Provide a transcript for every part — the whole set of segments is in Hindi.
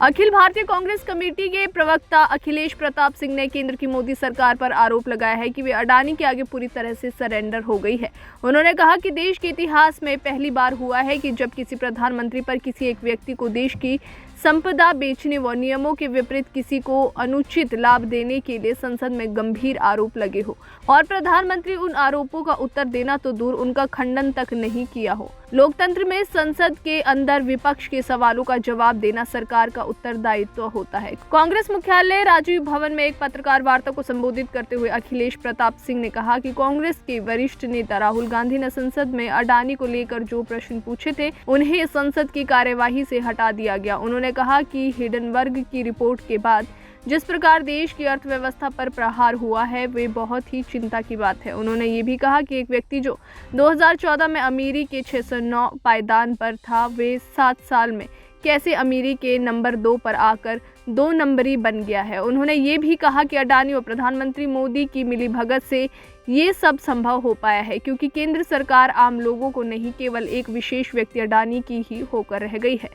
अखिल भारतीय कांग्रेस कमेटी के प्रवक्ता अखिलेश प्रताप सिंह ने केंद्र की मोदी सरकार पर आरोप लगाया है कि वे अडानी के आगे पूरी तरह से सरेंडर हो गई है। उन्होंने कहा कि देश के इतिहास में पहली बार हुआ है कि जब किसी प्रधानमंत्री पर किसी एक व्यक्ति को देश की संपदा बेचने व नियमों के विपरीत किसी को अनुचित लाभ देने के लिए संसद में गंभीर आरोप लगे हो और प्रधानमंत्री उन आरोपों का उत्तर देना तो दूर उनका खंडन तक नहीं किया हो। लोकतंत्र में संसद के अंदर विपक्ष के सवालों का जवाब देना सरकार का उत्तरदायित्व होता है। कांग्रेस मुख्यालय राजीव भवन में एक पत्रकार वार्ता को संबोधित करते हुए अखिलेश प्रताप सिंह ने कहा कि कांग्रेस के वरिष्ठ नेता राहुल गांधी ने संसद में अडानी को लेकर जो प्रश्न पूछे थे उन्हें संसद की कार्यवाही से हटा दिया गया। उन्होंने कहा कि हिंडनबर्ग की रिपोर्ट के बाद जिस प्रकार देश की अर्थव्यवस्था पर प्रहार हुआ है वे बहुत ही चिंता की बात है। उन्होंने ये भी कहा कि एक व्यक्ति जो 2014 में अमीरी के 609 पायदान पर था वे 7 साल में कैसे अमीरी के नंबर 2 पर आकर 2 नंबरी बन गया है। उन्होंने ये भी कहा कि अडानी और प्रधानमंत्री मोदी की मिलीभगत से ये सब संभव हो पाया है क्योंकि केंद्र सरकार आम लोगों को नहीं केवल एक विशेष व्यक्ति अडानी की ही होकर रह गई है।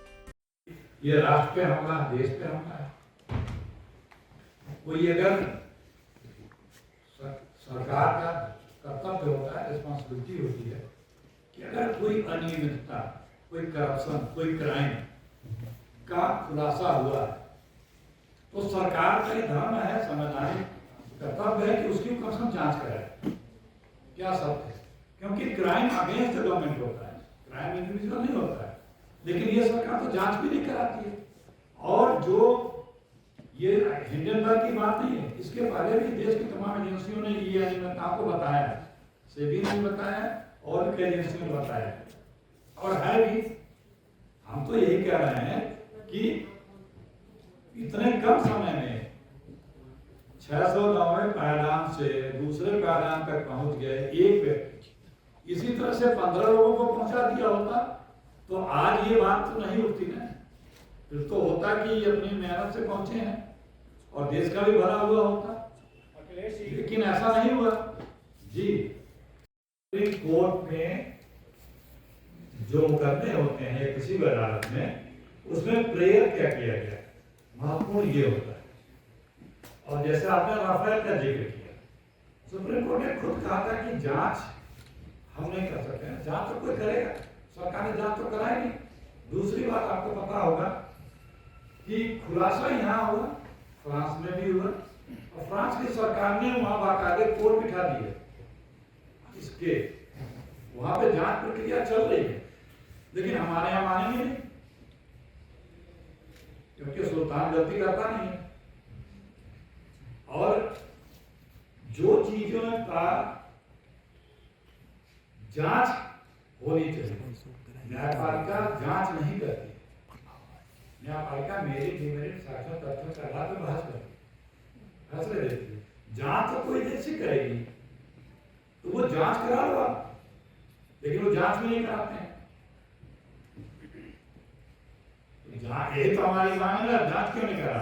ये राष्ट्र पे हमला, देश पे हमला है। कोई अगर सरकार का कर्तव्य होता है, रिस्पॉन्सिबिलिटी होती है कि अगर कोई अनियमितता, कोई करप्शन, कोई क्राइम का खुलासा हुआ है तो सरकार का ये धर्म है, संवैधानिक कर्तव्य है कि उसकी कम से कम जांच कराए। क्या सब है? क्योंकि क्राइम अगेंस्ट द गवर्नमेंट होता है, क्राइम इंडिविजुअल नहीं होता है। लेकिन ये सरकार तो जांच भी नहीं कराती है। और जो ये हिंडनबर्ग की बात नहीं है, इसके पहले भी देश की तमाम एजेंसियों ने ये अनियमितताओं को बताया है, सेबी ने बताया और भी कई एजेंसियों ने बताया और है भी। हम तो यही कह रहे हैं कि इतने कम समय में 690 पायदान से दूसरे पायदान तक पहुंच गए एक व्यक्ति, इसी तरह से 15 लोगों को पहुंचा दिया होता तो आज ये बात तो नहीं उठती ना। फिर तो होता कि ये अपनी मेहनत से पहुंचे हैं और देश का भी भला हुआ होता, लेकिन ऐसा नहीं हुआ जी। कोर्ट में जो मुकदमे होते हैं किसी भी अदालत में, उसमें प्रेयर क्या किया गया, महत्वपूर्ण ये होता है। और जैसे आपने राफेल का जिक्र किया, सुप्रीम कोर्ट ने खुद कहा था कि जांच हम नहीं कर सकते हैं, जांच तो कोई करेगा, सरकार ने जांच तो कराएगी। दूसरी बात आपको पता होगा कि खुलासा यहाँ हुआ, फ्रांस में भी हुआ और फ्रांस की सरकार ने वहां बाकायदे कोर्ट बिठा दी है, इसके वहां पे जांच प्रक्रिया चल रही है। लेकिन हमारे यहाँ मानेंगे नहीं क्योंकि सुल्तान गलती करता नहीं है। और जो चीजों का जांच होनी चाहिए, न्यायपालिका जांच नहीं करती। न्यायपालिका मेरी डिमेरिट साक्ष्य तथ्यों के आधार पर बहस करती, फैसले देती है। जांच तो कोई देश से करेगी तो वो जांच करा लो आप, लेकिन वो जांच भी नहीं कराते हैं। यही तो हमारी मांग है, जांच क्यों नहीं करा